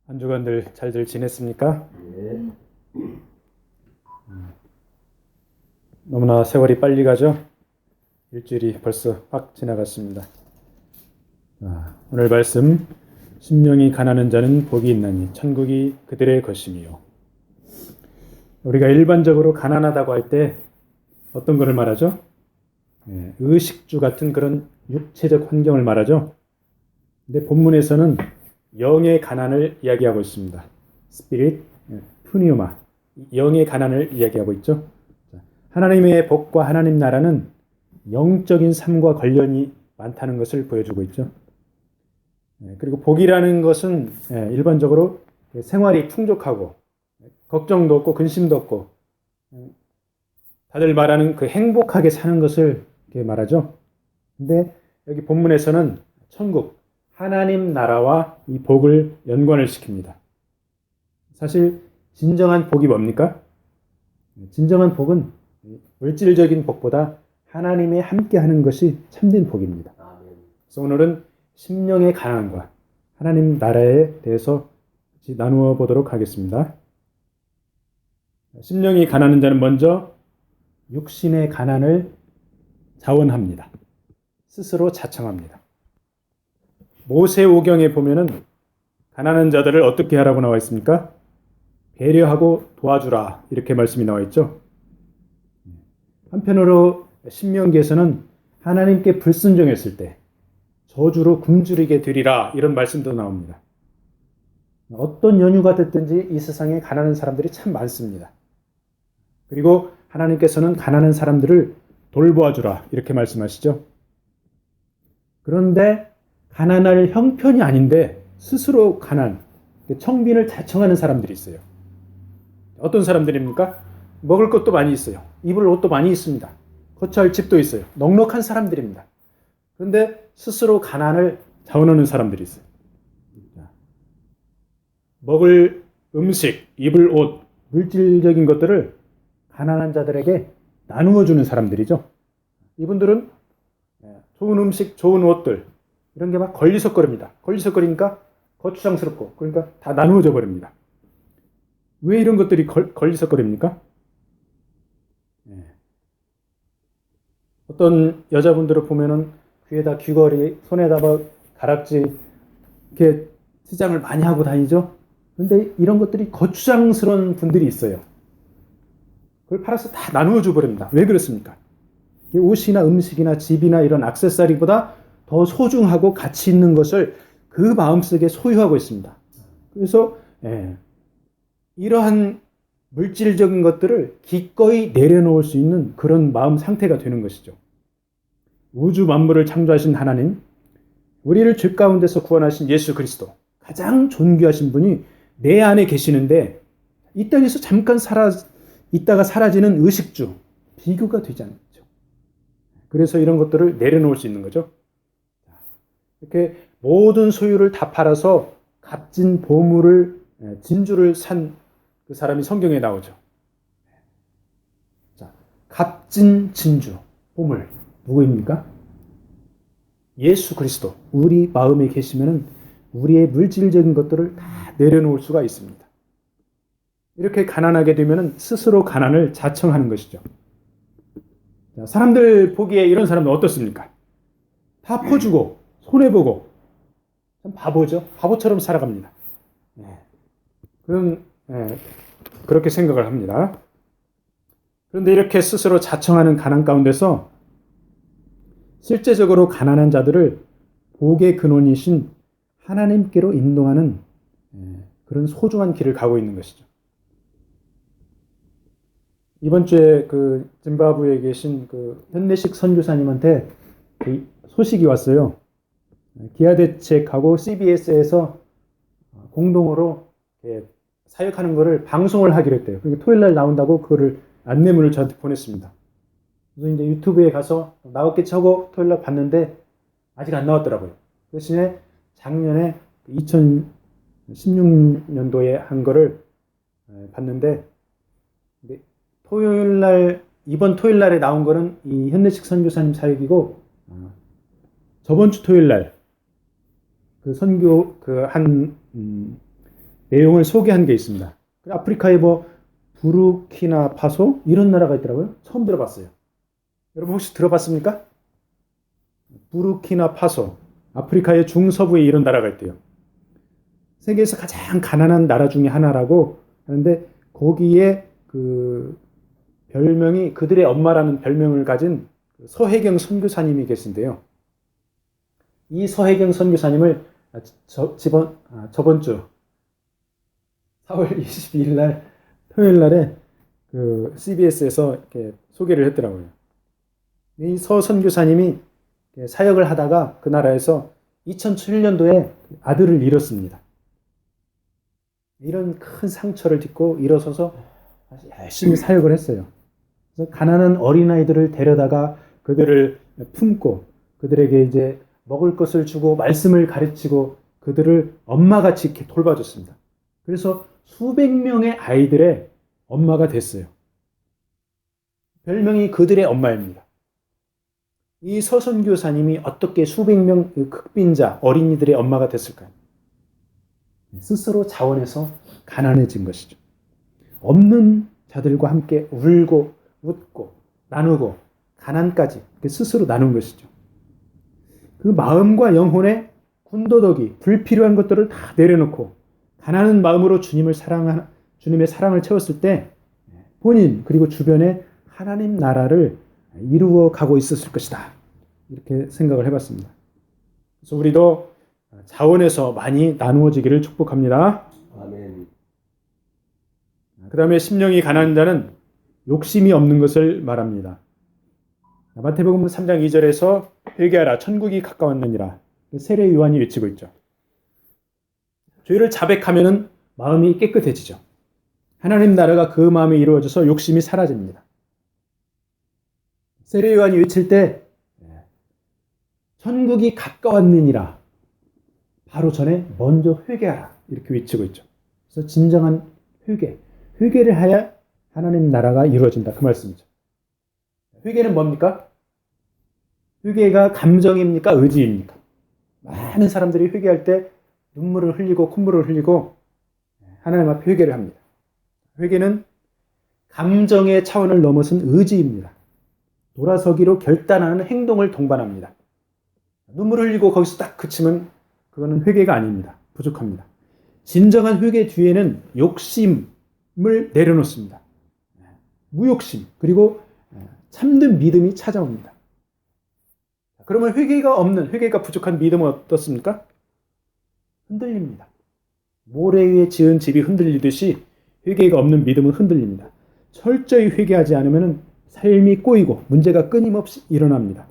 한 주간들 잘들 지냈습니까? 네. 너무나 세월이 빨리 가죠? 일주일이 벌써 확 지나갔습니다. 오늘 말씀, 심령이 가난한 자는 복이 있나니 천국이 그들의 것이며. 우리가 일반적으로 가난하다고 할 때 어떤 것을 말하죠? 의식주 같은 그런 육체적 환경을 말하죠. 근데 본문에서는 영의 가난을 이야기하고 있습니다. 스피릿, 푸니오마, 영의 가난을 이야기하고 있죠. 하나님의 복과 하나님 나라는 영적인 삶과 관련이 많다는 것을 보여주고 있죠. 그리고 복이라는 것은 일반적으로 생활이 풍족하고 걱정도 없고 근심도 없고 다들 말하는 그 행복하게 사는 것을 말하죠. 근데 여기 본문에서는 천국, 하나님 나라와 이 복을 연관을 시킵니다. 사실 진정한 복이 뭡니까? 진정한 복은 물질적인 복보다 하나님이 함께하는 것이 참된 복입니다. 그래서 오늘은 심령의 가난과 하나님 나라에 대해서 나누어 보도록 하겠습니다. 심령이 가난한 자는 먼저 육신의 가난을 자원합니다. 스스로 자청합니다. 모세오경에 보면은 가난한 자들을 어떻게 하라고 나와 있습니까? 배려하고 도와주라 이렇게 말씀이 나와 있죠. 한편으로 신명기에서는 하나님께 불순종했을 때 저주로 굶주리게 되리라 이런 말씀도 나옵니다. 어떤 연유가 됐든지 이 세상에 가난한 사람들이 참 많습니다. 그리고 하나님께서는 가난한 사람들을 돌보아주라 이렇게 말씀하시죠. 그런데 가난할 형편이 아닌데 스스로 가난, 청빈을 자청하는 사람들이 있어요. 어떤 사람들입니까? 먹을 것도 많이 있어요. 입을 옷도 많이 있습니다. 거처할 집도 있어요. 넉넉한 사람들입니다. 그런데 스스로 가난을 자원하는 사람들이 있어요. 먹을 음식, 입을 옷, 물질적인 것들을 가난한 자들에게 나누어 주는 사람들이죠. 이분들은 좋은 음식, 좋은 옷들 이런 게 막 걸리석거립니다. 걸리석거리니까 거추장스럽고 그러니까 다 나누어져 버립니다. 왜 이런 것들이 걸리석거립니까? 어떤 여자분들을 보면은 귀에다 귀걸이, 손에다 가락지 이렇게 치장을 많이 하고 다니죠. 그런데 이런 것들이 거추장스러운 분들이 있어요. 그걸 팔아서 다 나누어 줘 버립니다. 왜 그렇습니까? 옷이나 음식이나 집이나 이런 액세서리보다 더 소중하고 가치 있는 것을 그 마음속에 소유하고 있습니다. 그래서 이러한 물질적인 것들을 기꺼이 내려놓을 수 있는 그런 마음 상태가 되는 것이죠. 우주 만물을 창조하신 하나님, 우리를 죄 가운데서 구원하신 예수 그리스도, 가장 존귀하신 분이 내 안에 계시는데 이 땅에서 잠깐 있다가 사라지는 의식주, 비교가 되지 않죠. 그래서 이런 것들을 내려놓을 수 있는 거죠. 이렇게 모든 소유를 다 팔아서 값진 보물을, 진주를 산 그 사람이 성경에 나오죠. 자, 값진 진주, 보물, 누구입니까? 예수 그리스도. 우리 마음에 계시면은 우리의 물질적인 것들을 다 내려놓을 수가 있습니다. 이렇게 가난하게 되면은 스스로 가난을 자청하는 것이죠. 자, 사람들 보기에 이런 사람은 어떻습니까? 다 퍼주고 손해보고 참 바보죠. 바보처럼 살아갑니다. 그렇게 생각을 합니다. 그런데 이렇게 스스로 자청하는 가난 가운데서 실제적으로 가난한 자들을 복의 근원이신 하나님께로 인도하는 그런 소중한 길을 가고 있는 것이죠. 이번 주에 그 짐바브웨에 계신 그 현대식 선교사님한테 그 소식이 왔어요. 기아대책하고 CBS에서 공동으로 사역하는 거를 방송을 하기로 했대요. 그러니까 토요일 날 나온다고 그거를 안내문을 저한테 보냈습니다. 그래서 이제 유튜브에 가서 나왔겠지 하고 토요일 날 봤는데 아직 안 나왔더라고요. 대신에 작년에 2016년도에 한 거를 봤는데 이번 토요일 날에 나온 거는 이 현대식 선교사님 사역이고 저번 주 토요일 날 그 선교 내용을 소개한 게 있습니다. 아프리카에 뭐 부르키나파소 이런 나라가 있더라고요. 처음 들어봤어요. 여러분 혹시 들어봤습니까? 부르키나파소, 아프리카의 중서부에 이런 나라가 있대요. 세계에서 가장 가난한 나라 중에 하나라고 하는데 거기에 그 별명이 그들의 엄마라는 별명을 가진 서혜경 선교사님이 계신데요. 이 서혜경 선교사님을 저번 주 4월 22일 날 토요일 날에 그 CBS에서 이렇게 소개를 했더라고요. 이 서 선교사님이 사역을 하다가 그 나라에서 2007년도에 아들을 잃었습니다. 이런 큰 상처를 딛고 일어서서 열심히 사역을 했어요. 그래서 가난한 어린아이들을 데려다가 그들을 품고 그들에게 이제 먹을 것을 주고 말씀을 가르치고 그들을 엄마같이 이렇게 돌봐줬습니다. 그래서 수백 명의 아이들의 엄마가 됐어요. 별명이 그들의 엄마입니다. 이 서선교사님이 어떻게 수백 명 극빈자 어린이들의 엄마가 됐을까요? 스스로 자원해서 가난해진 것이죠. 없는 자들과 함께 울고 웃고 나누고 가난까지 스스로 나눈 것이죠. 그 마음과 영혼의 군더더기 불필요한 것들을 다 내려놓고 가난한 마음으로 주님의 사랑을 채웠을 때 본인 그리고 주변에 하나님 나라를 이루어 가고 있었을 것이다. 이렇게 생각을 해봤습니다. 그래서 우리도 자원에서 많이 나누어지기를 축복합니다. 아멘. 그 다음에 심령이 가난한 자는 욕심이 없는 것을 말합니다. 마태복음 3장 2절에서 회개하라 천국이 가까웠느니라 세례 요한이 외치고 있죠. 죄를 자백하면 마음이 깨끗해지죠. 하나님 나라가 그 마음에 이루어져서 욕심이 사라집니다. 세례 요한이 외칠 때 천국이 가까웠느니라 바로 전에 먼저 회개하라 이렇게 외치고 있죠. 그래서 진정한 회개를 하야 하나님 나라가 이루어진다 그 말씀이죠. 회개는 뭡니까? 회개가 감정입니까? 의지입니까? 많은 사람들이 회개할 때 눈물을 흘리고 콧물을 흘리고 하나님 앞에 회개를 합니다. 회개는 감정의 차원을 넘어선 의지입니다. 돌아서기로 결단하는 행동을 동반합니다. 눈물을 흘리고 거기서 딱 그치면 그거는 회개가 아닙니다. 부족합니다. 진정한 회개 뒤에는 욕심을 내려놓습니다. 무욕심 그리고 참된 믿음이 찾아옵니다. 그러면 회개가 부족한 믿음은 어떻습니까? 흔들립니다. 모래 위에 지은 집이 흔들리듯이 회개가 없는 믿음은 흔들립니다. 철저히 회개하지 않으면 삶이 꼬이고 문제가 끊임없이 일어납니다.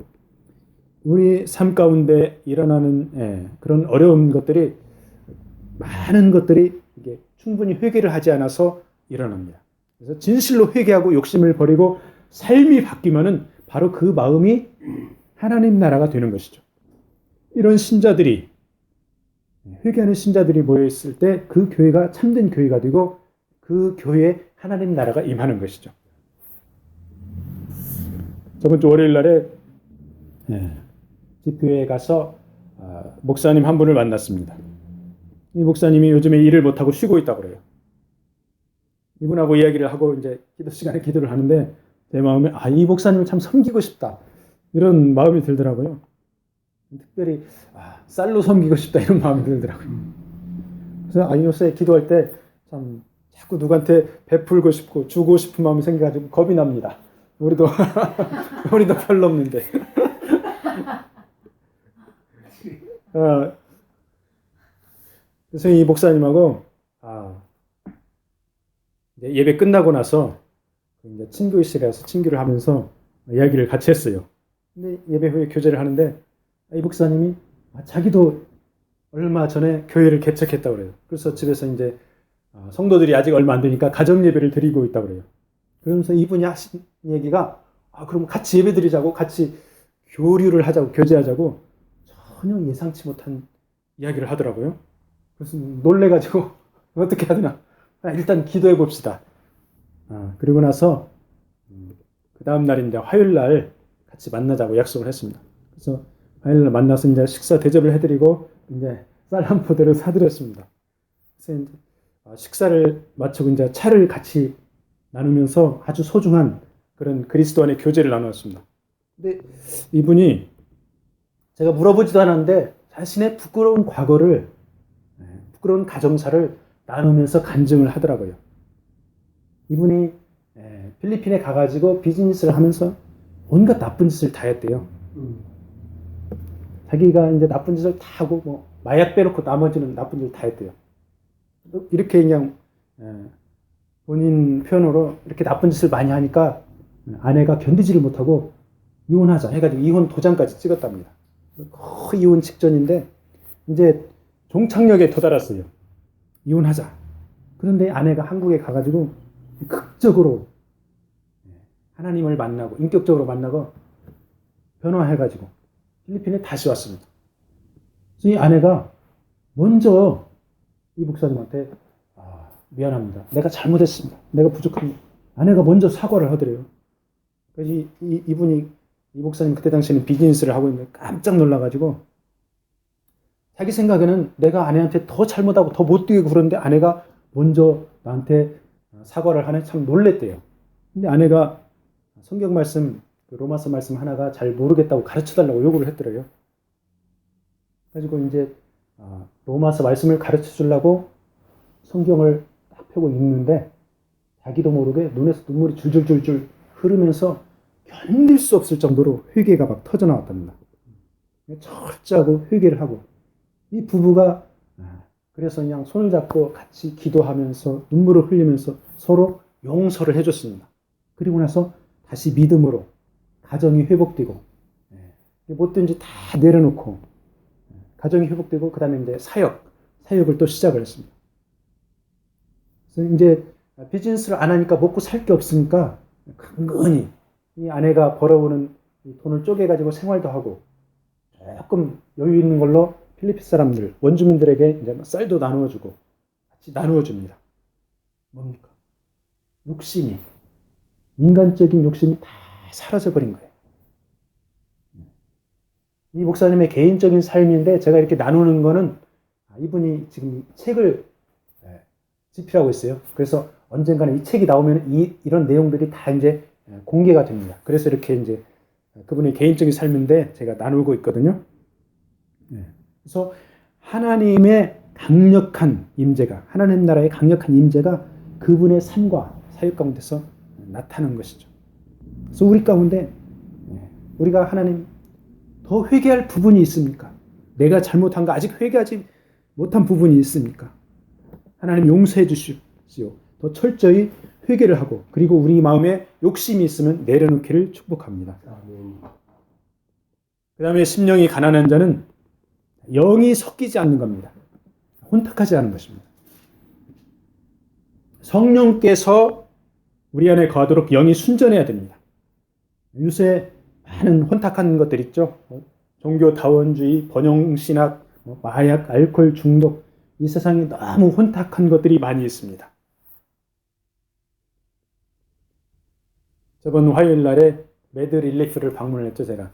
우리 삶 가운데 일어나는 그런 어려운 것들이 많은 것들이 이게 충분히 회개를 하지 않아서 일어납니다. 그래서 진실로 회개하고 욕심을 버리고 삶이 바뀌면은 바로 그 마음이 하나님 나라가 되는 것이죠. 이런 신자들이 회개하는 신자들이 모여 있을 때 그 교회가 참된 교회가 되고 그 교회에 하나님 나라가 임하는 것이죠. 저번 주 월요일 날에 집회에 가서 목사님 한 분을 만났습니다. 이 목사님이 요즘에 일을 못하고 쉬고 있다고 그래요. 이분하고 이야기를 하고 이제 기도 시간에 기도를 하는데 내 마음에 이 목사님을 참 섬기고 싶다 이런 마음이 들더라고요. 특별히 쌀로 섬기고 싶다 이런 마음이 들더라고요. 그래서 요새 기도할 때 참 자꾸 누구한테 베풀고 싶고 주고 싶은 마음이 생겨가지고 겁이 납니다. 우리도 별로 없는데. 그래서 이 목사님하고 예배 끝나고 나서 이제 친교실에 가서 친교를 하면서 이야기를 같이 했어요. 근데 예배 후에 교제를 하는데 이 목사님이 자기도 얼마 전에 교회를 개척했다고 그래요. 그래서 집에서 이제 성도들이 아직 얼마 안 되니까 가정 예배를 드리고 있다고 그래요. 그러면서 이분이 하신 얘기가 그럼 같이 예배 드리자고 같이 교류를 하자고 교제하자고 전혀 예상치 못한 이야기를 하더라고요. 그래서 놀래가지고 어떻게 하더나 일단 기도해 봅시다. 그리고 나서 그 다음 날인데 화요일 날 같이 만나자고 약속을 했습니다. 그래서 화요일 날 만나서 이제 식사 대접을 해드리고 이제 쌀 한 포대를 사드렸습니다. 그래서 이제 식사를 마치고 이제 차를 같이 나누면서 아주 소중한 그런 그리스도 안의 교제를 나누었습니다. 근데 이분이 제가 물어보지도 않았는데 자신의 부끄러운 과거를, 부끄러운 가정사를 나누면서 간증을 하더라고요. 이분이 필리핀에 가가지고 비즈니스를 하면서 온갖 나쁜 짓을 다 했대요. 자기가 이제 나쁜 짓을 다 하고 뭐 마약 빼놓고 나머지는 나쁜 짓을 다 했대요. 이렇게 그냥 본인 표현으로 이렇게 나쁜 짓을 많이 하니까 아내가 견디지를 못하고 이혼하자 해가지고 이혼 도장까지 찍었답니다. 거의 이혼 직전인데 이제 종착역에 도달했어요. 이혼하자. 그런데 아내가 한국에 가가지고 극적으로 하나님을 만나고 인격적으로 만나고 변화해가지고 필리핀에 다시 왔습니다. 그래서 이 아내가 먼저 이 목사님한테 미안합니다. 내가 잘못했습니다. 내가 부족합니다. 아내가 먼저 사과를 하더래요. 그래서 이분이 이 목사님 그때 당시에는 비즈니스를 하고 있는데 깜짝 놀라가지고 자기 생각에는 내가 아내한테 더 잘못하고 더 못되게 굴었는데 아내가 먼저 나한테 사과를 하네. 참 놀랬대요. 근데 아내가 성경 말씀, 로마서 말씀 하나가 잘 모르겠다고 가르쳐달라고 요구를 했더래요. 그래가지고 이제 로마서 말씀을 가르쳐 주려고 성경을 딱 펴고 읽는데 자기도 모르게 눈에서 눈물이 줄줄줄줄 흐르면서 견딜 수 없을 정도로 회개가 막 터져 나왔답니다. 철저하고 회개를 하고 이 부부가 그래서 그냥 손을 잡고 같이 기도하면서 눈물을 흘리면서 서로 용서를 해줬습니다. 그리고 나서 다시 믿음으로 가정이 회복되고 뭐든지 다 내려놓고 가정이 회복되고 그 다음에 이제 사역을 또 시작을 했습니다. 그래서 이제 비즈니스를 안 하니까 먹고 살 게 없으니까 근근히 이 아내가 벌어오는 이 돈을 쪼개가지고 생활도 하고 조금 여유 있는 걸로 필리핀 사람들, 원주민들에게 이제 쌀도 나누어주고 같이 나누어줍니다. 뭡니까? 욕심이, 인간적인 욕심이 다 사라져버린 거예요. 이 목사님의 개인적인 삶인데 제가 이렇게 나누는 거는 이분이 지금 책을 집필하고 있어요. 그래서 언젠가는 이 책이 나오면 이런 내용들이 다 이제 공개가 됩니다. 그래서 이렇게 이제 그분의 개인적인 삶인데 제가 나누고 있거든요. 그래서 하나님의 강력한 임재가, 하나님 나라의 강력한 임재가 그분의 삶과 사역 가운데서 나타나는 것이죠. 그래서 우리 가운데 우리가 하나님 더 회개할 부분이 있습니까? 내가 잘못한 거 아직 회개하지 못한 부분이 있습니까? 하나님 용서해 주십시오. 더 철저히 회개를 하고 그리고 우리 마음에 욕심이 있으면 내려놓기를 축복합니다. 그 다음에 심령이 가난한 자는 영이 섞이지 않는 겁니다. 혼탁하지 않은 것입니다. 성령께서 우리 안에 거하도록 영이 순전해야 됩니다. 요새 많은 혼탁한 것들 있죠. 종교 다원주의, 번영신학, 마약, 알코올 중독, 이 세상에 너무 혼탁한 것들이 많이 있습니다. 저번 화요일 날에 매드 릴리프를 방문했죠, 제가.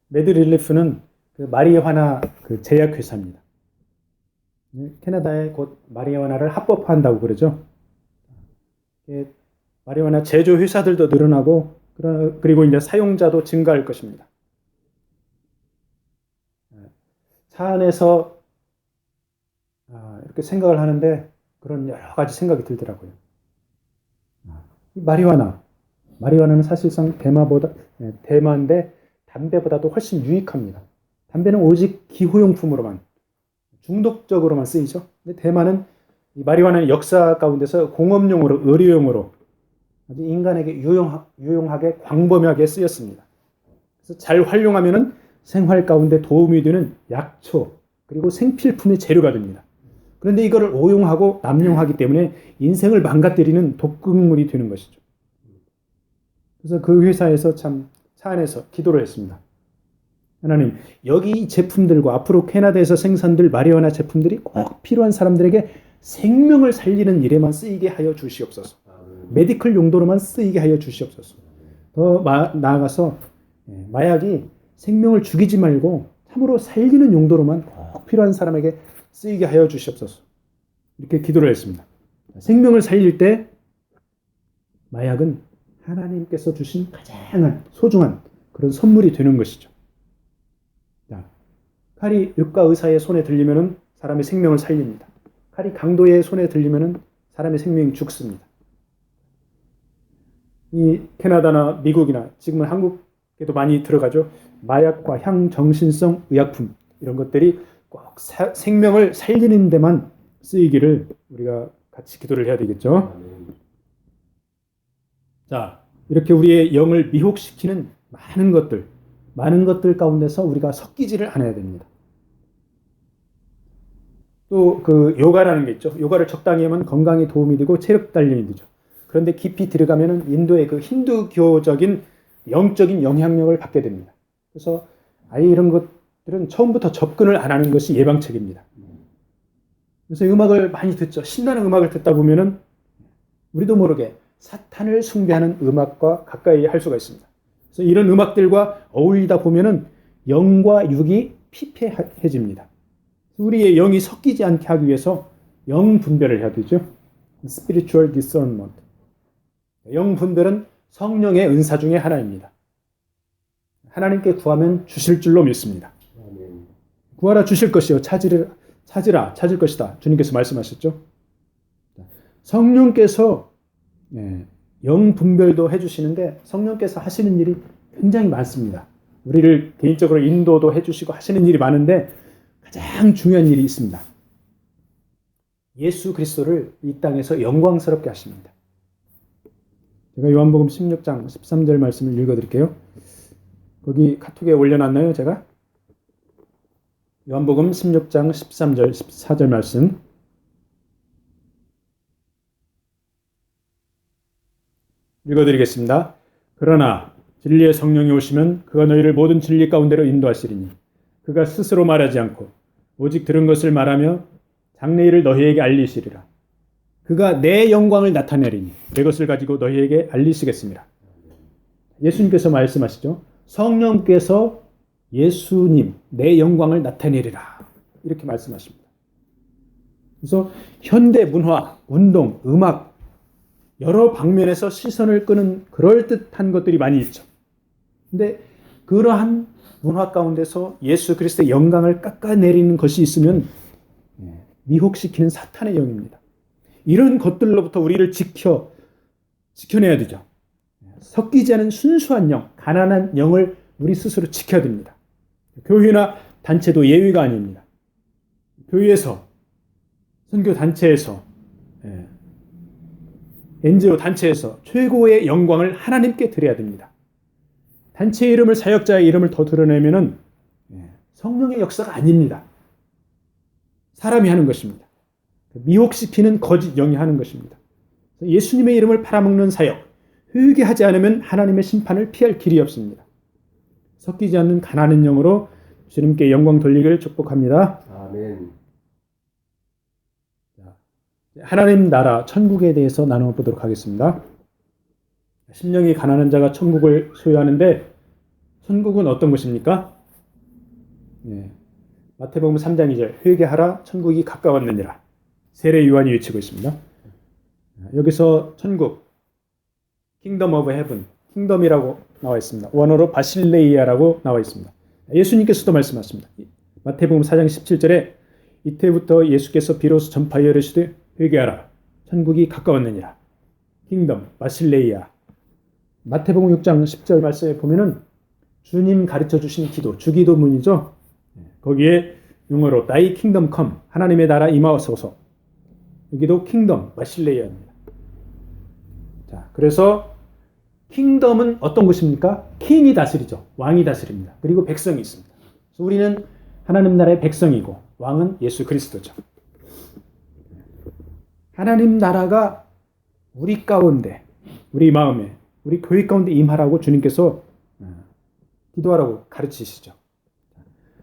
매드 릴리프는 그 마리화나 그 제약회사입니다. 캐나다에 곧 마리화나를 합법화한다고 그러죠. 마리화나 제조 회사들도 늘어나고 그리고 이제 사용자도 증가할 것입니다. 차 안에서 이렇게 생각을 하는데 그런 여러 가지 생각이 들더라고요. 마리화나는 사실상 대마인데 담배보다도 훨씬 유익합니다. 담배는 오직 기호용품으로만 중독적으로만 쓰이죠. 근데 대마는 이 마리화나는 역사 가운데서 공업용으로 의료용으로 아주 인간에게 유용하게 광범위하게 쓰였습니다. 그래서 잘 활용하면은 생활 가운데 도움이 되는 약초 그리고 생필품의 재료가 됩니다. 그런데 이거를 오용하고 남용하기 때문에 인생을 망가뜨리는 독극물이 되는 것이죠. 그래서 그 회사에서 참 차 안에서 기도를 했습니다. 하나님, 여기 제품들과 앞으로 캐나다에서 생산될 마리화나 제품들이 꼭 필요한 사람들에게 생명을 살리는 일에만 쓰이게 하여 주시옵소서. 메디컬 용도로만 쓰이게 하여 주시옵소서. 더 나아가서 마약이 생명을 죽이지 말고 참으로 살리는 용도로만 꼭 필요한 사람에게 쓰이게 하여 주시옵소서. 이렇게 기도를 했습니다. 생명을 살릴 때 마약은 하나님께서 주신 가장 소중한 그런 선물이 되는 것이죠. 자, 칼이 육과 의사의 손에 들리면은 사람의 생명을 살립니다. 칼이 강도의 손에 들리면은 사람의 생명이 죽습니다. 이 캐나다나 미국이나 지금은 한국에도 많이 들어가죠. 마약과 향정신성 의약품 이런 것들이 꼭 생명을 살리는 데만 쓰이기를 우리가 같이 기도를 해야 되겠죠. 자, 이렇게 우리의 영을 미혹시키는 많은 것들 가운데서 우리가 섞이지를 않아야 됩니다. 또 그 요가라는 게 있죠. 요가를 적당히 하면 건강에 도움이 되고 체력 단련이 되죠. 그런데 깊이 들어가면은 인도의 그 힌두교적인 영적인 영향력을 받게 됩니다. 그래서 아예 이런 것들은 처음부터 접근을 안 하는 것이 예방책입니다. 그래서 음악을 많이 듣죠. 신나는 음악을 듣다 보면은 우리도 모르게 사탄을 숭배하는 음악과 가까이 할 수가 있습니다. 그래서 이런 음악들과 어울리다 보면은 영과 육이 피폐해집니다. 우리의 영이 섞이지 않게 하기 위해서 영 분별을 해야 되죠. Spiritual discernment. 영 분별은 성령의 은사 중에 하나입니다. 하나님께 구하면 주실 줄로 믿습니다. 구하라 주실 것이요 찾으라 찾을 것이다. 주님께서 말씀하셨죠. 성령께서 영 분별도 해주시는데 성령께서 하시는 일이 굉장히 많습니다. 우리를 개인적으로 인도도 해주시고 하시는 일이 많은데 가장 중요한 일이 있습니다. 예수 그리스도를 이 땅에서 영광스럽게 하십니다. 제가 요한복음 16장 13절 말씀을 읽어드릴게요. 거기 카톡에 올려놨나요, 제가? 요한복음 16장 13절 14절 말씀. 읽어드리겠습니다. 그러나 진리의 성령이 오시면 그가 너희를 모든 진리 가운데로 인도하시리니 그가 스스로 말하지 않고 오직 들은 것을 말하며 장래일을 너희에게 알리시리라. 그가 내 영광을 나타내리니 내 것을 가지고 너희에게 알리시겠습니다. 예수님께서 말씀하시죠. 성령께서 예수님 내 영광을 나타내리라. 이렇게 말씀하십니다. 그래서 현대 문화, 운동, 음악 여러 방면에서 시선을 끄는 그럴듯한 것들이 많이 있죠. 근데 그러한 문화 가운데서 예수 그리스도의 영광을 깎아내리는 것이 있으면 미혹시키는 사탄의 영입니다. 이런 것들로부터 우리를 지켜내야 되죠. 섞이지 않은 순수한 영, 가난한 영을 우리 스스로 지켜야 됩니다. 교회나 단체도 예외가 아닙니다. 교회에서, 선교 단체에서, NGO 단체에서 최고의 영광을 하나님께 드려야 됩니다. 단체 이름을 사역자의 이름을 더 드러내면은 성령의 역사가 아닙니다. 사람이 하는 것입니다. 미혹시키는 거짓 영이 하는 것입니다. 예수님의 이름을 팔아먹는 사역, 회개하지 않으면 하나님의 심판을 피할 길이 없습니다. 섞이지 않는 가난한 영으로 주님께 영광 돌리기를 축복합니다. 아멘. 하나님 나라 천국에 대해서 나눠보도록 하겠습니다. 심령이 가난한 자가 천국을 소유하는데 천국은 어떤 것입니까? 마태복음 3장 2절 회개하라 천국이 가까웠느니라. 세례 요한이 외치고 있습니다. 여기서 천국 Kingdom of Heaven, 킹덤이라고 나와 있습니다. 원어로 바실레이아라고 나와 있습니다. 예수님께서도 말씀하십니다. 마태복음 4장 17절에 이때부터 예수께서 비로소 전파하여 이르시되 회개하라 천국이 가까웠느니라. 킹덤 바실레이아. 마태복음 6장 10절 말씀에 보면은 주님 가르쳐 주신 기도, 주기도문이죠. 거기에 영어로 Thy kingdom come, 하나님의 나라 임하소서. 여기도 킹덤 바실레이아입니다. 자, 그래서 킹덤은 어떤 것입니까? 킹이 다스리죠. 왕이 다스립니다. 그리고 백성이 있습니다. 그래서 우리는 하나님 나라의 백성이고 왕은 예수 그리스도죠. 하나님 나라가 우리 가운데, 우리 마음에, 우리 교회 가운데 임하라고 주님께서 기도하라고 가르치시죠.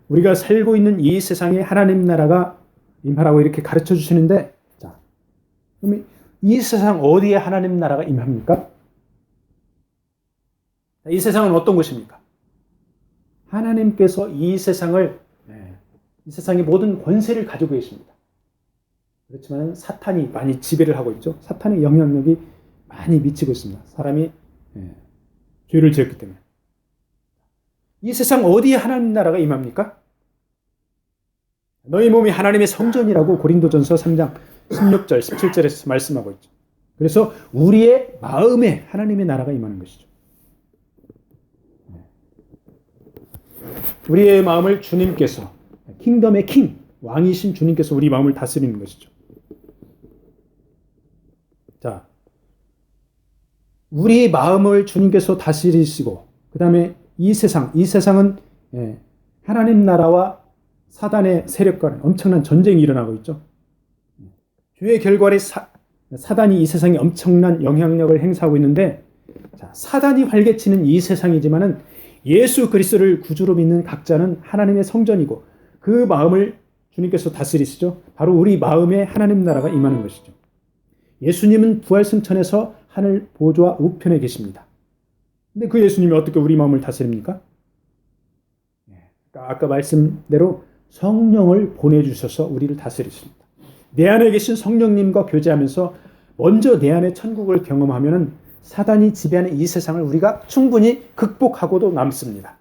우리가 살고 있는 이 세상에 하나님 나라가 임하라고 이렇게 가르쳐 주시는데, 자, 그러면 이 세상 어디에 하나님 나라가 임합니까? 이 세상은 어떤 것입니까? 하나님께서 이 세상의 모든 권세를 가지고 계십니다. 그렇지만 사탄이 많이 지배를 하고 있죠. 사탄의 영향력이 많이 미치고 있습니다. 사람이 죄를 지었기 때문에. 이 세상 어디에 하나님 나라가 임합니까? 너희 몸이 하나님의 성전이라고 고린도전서 3장 16절, 17절에서 말씀하고 있죠. 그래서 우리의 마음에 하나님의 나라가 임하는 것이죠. 우리의 마음을 주님께서, 킹덤의 킹, 왕이신 주님께서 우리 마음을 다스리는 것이죠. 자, 우리 마음을 주님께서 다스리시고, 그 다음에 이 세상은 하나님 나라와 사단의 세력과는 엄청난 전쟁이 일어나고 있죠. 죄의 결과로 사단이 이 세상에 엄청난 영향력을 행사하고 있는데, 자, 사단이 활개치는 이 세상이지만은 예수 그리스도를 구주로 믿는 각자는 하나님의 성전이고 그 마음을 주님께서 다스리시죠. 바로 우리 마음에 하나님 나라가 임하는 것이죠. 예수님은 부활승천에서 하늘 보좌 우편에 계십니다. 근데 그 예수님이 어떻게 우리 마음을 다스립니까? 아까 말씀대로 성령을 보내주셔서 우리를 다스리십니다. 내 안에 계신 성령님과 교제하면서 먼저 내 안에 천국을 경험하면 사단이 지배하는 이 세상을 우리가 충분히 극복하고도 남습니다.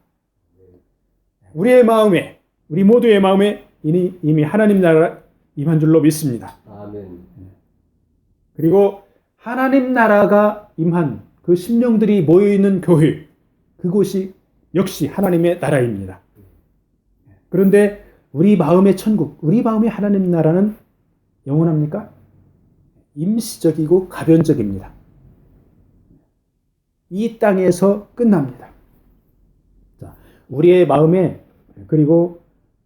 우리의 마음에, 우리 모두의 마음에 이미 하나님 나라가 임한 줄로 믿습니다. 아멘. 그리고 하나님 나라가 임한 그 심령들이 모여있는 교회, 그곳이 역시 하나님의 나라입니다. 그런데 우리 마음의 천국, 우리 마음의 하나님 나라는 영원합니까? 임시적이고 가변적입니다. 이 땅에서 끝납니다. 자, 우리의 마음에, 그리고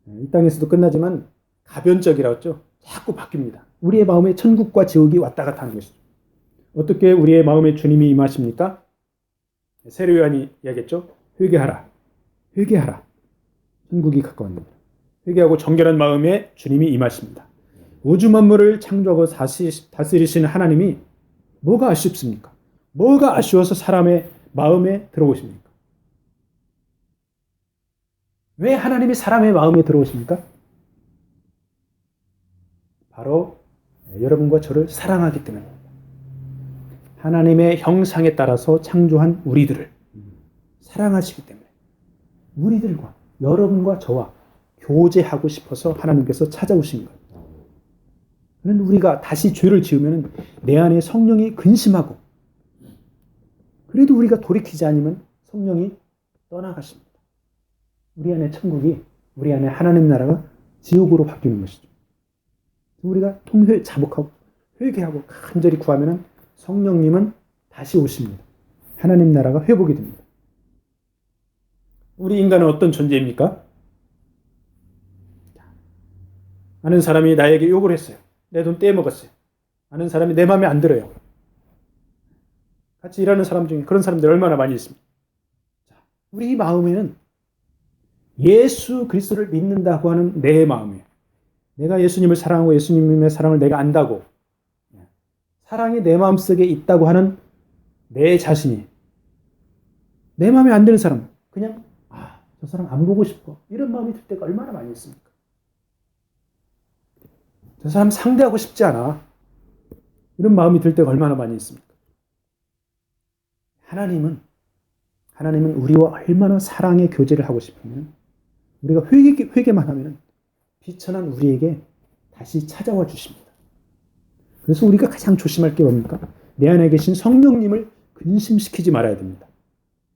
이 땅에서도 끝나지만 가변적이라고 했죠. 자꾸 바뀝니다. 우리의 마음에 천국과 지옥이 왔다 갔다 하는 것이죠. 어떻게 우리의 마음에 주님이 임하십니까? 세례 요한이 이야기했죠. 회개하라. 회개하라. 천국이 가까웠습니다. 회개하고 정결한 마음에 주님이 임하십니다. 우주 만물을 창조하고 다스리시는 하나님이 뭐가 아쉽습니까? 뭐가 아쉬워서 사람의 마음에 들어오십니까? 왜 하나님이 사람의 마음에 들어오십니까? 바로 여러분과 저를 사랑하기 때문입니다. 하나님의 형상에 따라서 창조한 우리들을 사랑하시기 때문에 우리들과 여러분과 저와 교제하고 싶어서 하나님께서 찾아오신 거예요. 그런데 우리가 다시 죄를 지으면 내 안에 성령이 근심하고, 그래도 우리가 돌이키지 않으면 성령이 떠나가십니다. 우리 안에 천국이, 우리 안에 하나님 나라가 지옥으로 바뀌는 것이죠. 우리가 자복하고 회개하고 간절히 구하면 성령님은 다시 오십니다. 하나님 나라가 회복이 됩니다. 우리 인간은 어떤 존재입니까? 아는 사람이 나에게 욕을 했어요. 내 돈 떼먹었어요. 아는 사람이 내 마음에 안 들어요. 같이 일하는 사람 중에 그런 사람들 얼마나 많이 있습니까? 우리 마음에는 예수 그리스도를 믿는다고 하는 내 마음에, 내가 예수님을 사랑하고 예수님의 사랑을 내가 안다고, 사랑이 내 마음속에 있다고 하는 내 자신이, 내 마음에 안 드는 사람, 그냥 저 사람 안 보고 싶어, 이런 마음이 들 때가 얼마나 많이 있습니까? 저 사람 상대하고 싶지 않아, 이런 마음이 들 때가 얼마나 많이 있습니까? 하나님은 우리와 얼마나 사랑의 교제를 하고 싶으면, 우리가 회개만 하면 비천한 우리에게 다시 찾아와 주십니다. 그래서 우리가 가장 조심할 게 뭡니까? 내 안에 계신 성령님을 근심시키지 말아야 됩니다.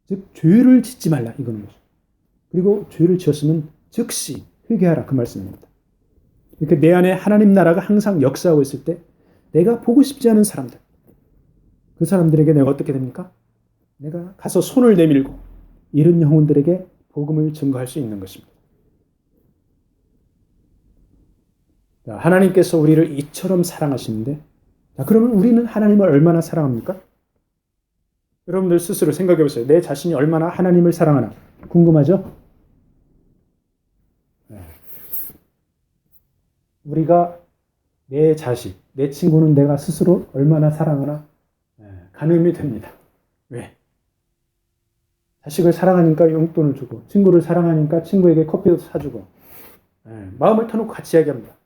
즉 죄를 짓지 말라, 이거는 거죠. 그리고 죄를 지었으면 즉시 회개하라, 그 말씀입니다. 이렇게 내 안에 하나님 나라가 항상 역사하고 있을 때 내가 보고 싶지 않은 사람들, 그 사람들에게 내가 어떻게 됩니까? 내가 가서 손을 내밀고 이런 영혼들에게 복음을 증거할 수 있는 것입니다. 하나님께서 우리를 이처럼 사랑하시는데, 그러면 우리는 하나님을 얼마나 사랑합니까? 여러분들 스스로 생각해 보세요. 내 자신이 얼마나 하나님을 사랑하나 궁금하죠? 우리가 내 자식, 내 친구는 내가 스스로 얼마나 사랑하나 가늠이 됩니다. 왜? 자식을 사랑하니까 용돈을 주고, 친구를 사랑하니까 친구에게 커피도 사주고, 마음을 터놓고 같이 이야기합니다.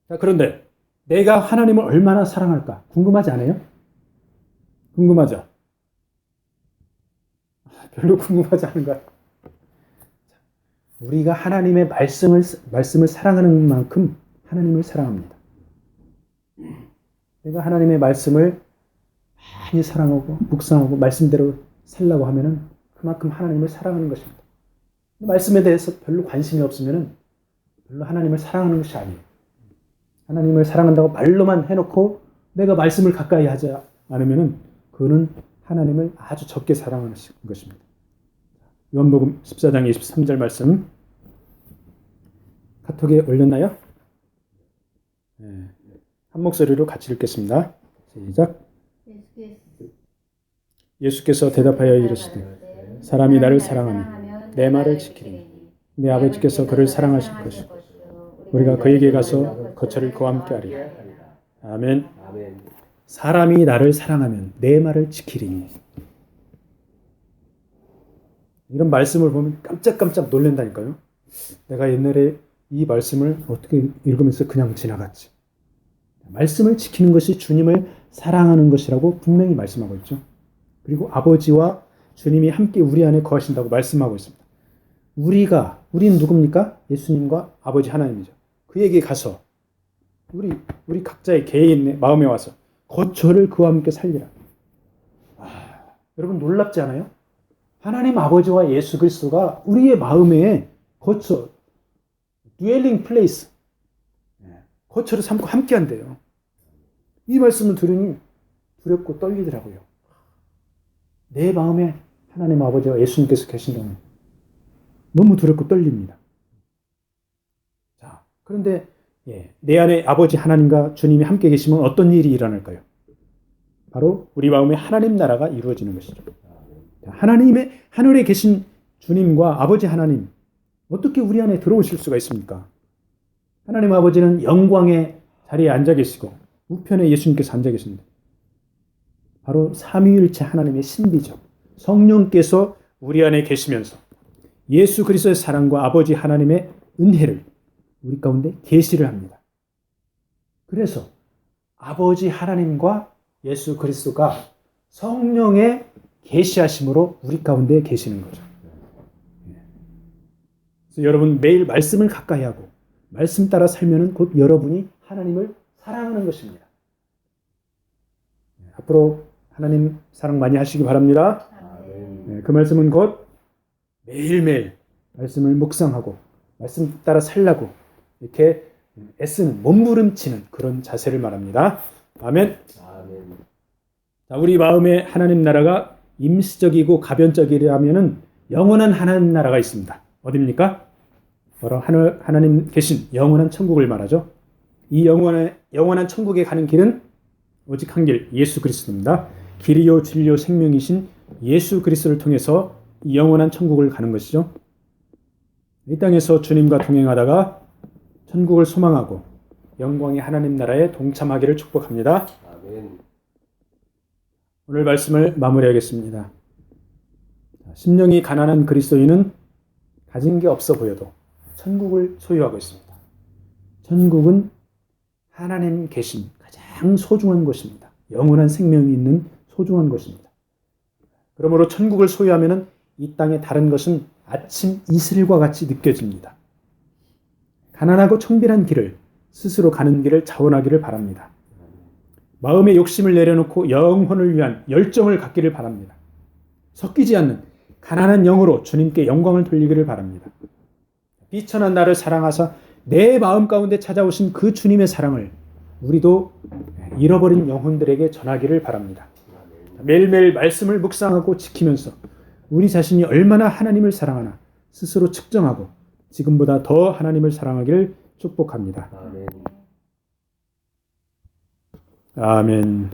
자, 그런데 내가 하나님을 얼마나 사랑할까? 궁금하지 않아요? 궁금하죠? 별로 궁금하지 않은 것 같아요. 우리가 하나님의 말씀을 사랑하는 만큼 하나님을 사랑합니다. 내가 하나님의 말씀을 많이 사랑하고 묵상하고 말씀대로 살라고 하면은 그만큼 하나님을 사랑하는 것입니다. 말씀에 대해서 별로 관심이 없으면은 별로 하나님을 사랑하는 것이 아니에요. 하나님을 사랑한다고 말로만 해놓고 내가 말씀을 가까이 하지 않으면은 그거는 하나님을 아주 적게 사랑하는 것입니다. 요한복음 14장 23절 말씀 카톡에 올렸나요? 네. 한 목소리로 같이 읽겠습니다. 시작. 예수께서 대답하여 이르시되 사람이 나를 사랑하면 내 말을 지키리니 내 아버지께서 그를 사랑하실 것이고 우리가 그에게 가서 거처를 그와 함께 하리라. 아멘. 사람이 나를 사랑하면 내 말을 지키리니. 이런 말씀을 보면 깜짝깜짝 놀란다니까요. 내가 옛날에 이 말씀을 어떻게 읽으면서 그냥 지나갔지. 말씀을 지키는 것이 주님을 사랑하는 것이라고 분명히 말씀하고 있죠. 그리고 아버지와 주님이 함께 우리 안에 거하신다고 말씀하고 있습니다. 우리는 누굽니까? 예수님과 아버지 하나님이죠. 그에게 가서 우리 각자의 개인의 마음에 와서 거처를 그와 함께 살리라. 여러분 놀랍지 않아요? 하나님 아버지와 예수 그리스도가 우리의 마음에 거처, dwelling place, 거처를 삼고 함께 한대요. 이 말씀을 들으니 두렵고 떨리더라고요. 내 마음에 하나님 아버지와 예수님께서 계신다면 너무 두렵고 떨립니다. 자, 그런데 내 안에 아버지 하나님과 주님이 함께 계시면 어떤 일이 일어날까요? 바로 우리 마음에 하나님 나라가 이루어지는 것이죠. 하나님의 하늘에 계신 주님과 아버지 하나님 어떻게 우리 안에 들어오실 수가 있습니까? 하나님 아버지는 영광의 자리에 앉아 계시고 우편에 예수님께서 앉아 계십니다. 바로 삼위일체 하나님의 신비죠. 성령께서 우리 안에 계시면서 예수 그리스도의 사랑과 아버지 하나님의 은혜를 우리 가운데 계시를 합니다. 그래서 아버지 하나님과 예수 그리스도가 성령의 계시하심으로 우리 가운데 계시는 거죠. 그래서 여러분 매일 말씀을 가까이 하고 말씀 따라 살면은 곧 여러분이 하나님을 사랑하는 것입니다. 앞으로 하나님 사랑 많이 하시기 바랍니다. 그 말씀은 곧 매일매일 말씀을 묵상하고 말씀 따라 살라고 이렇게 애쓰는 몸부림치는 그런 자세를 말합니다. 아멘. 자, 우리 마음에 하나님 나라가 임시적이고 가변적이라면은 영원한 하나님 나라가 있습니다. 어디입니까? 바로 하나님 계신 영원한 천국을 말하죠. 이 영원한 천국에 가는 길은 오직 한 길, 예수 그리스도입니다. 길이요 진리요 생명이신 예수 그리스도를 통해서 이 영원한 천국을 가는 것이죠. 이 땅에서 주님과 동행하다가 천국을 소망하고 영광의 하나님 나라에 동참하기를 축복합니다. 아멘. 오늘 말씀을 마무리하겠습니다. 심령이 가난한 그리스도인은 가진 게 없어 보여도 천국을 소유하고 있습니다. 천국은 하나님 계신 가장 소중한 곳입니다. 영원한 생명이 있는 소중한 곳입니다. 그러므로 천국을 소유하면 이 땅의 다른 것은 아침 이슬과 같이 느껴집니다. 가난하고 청빈한 길을 스스로 가는 길을 자원하기를 바랍니다. 마음의 욕심을 내려놓고 영혼을 위한 열정을 갖기를 바랍니다. 섞이지 않는 가난한 영으로 주님께 영광을 돌리기를 바랍니다. 비천한 나를 사랑하사 내 마음 가운데 찾아오신 그 주님의 사랑을 우리도 잃어버린 영혼들에게 전하기를 바랍니다. 매일매일 말씀을 묵상하고 지키면서 우리 자신이 얼마나 하나님을 사랑하나 스스로 측정하고 지금보다 더 하나님을 사랑하기를 축복합니다. 아멘.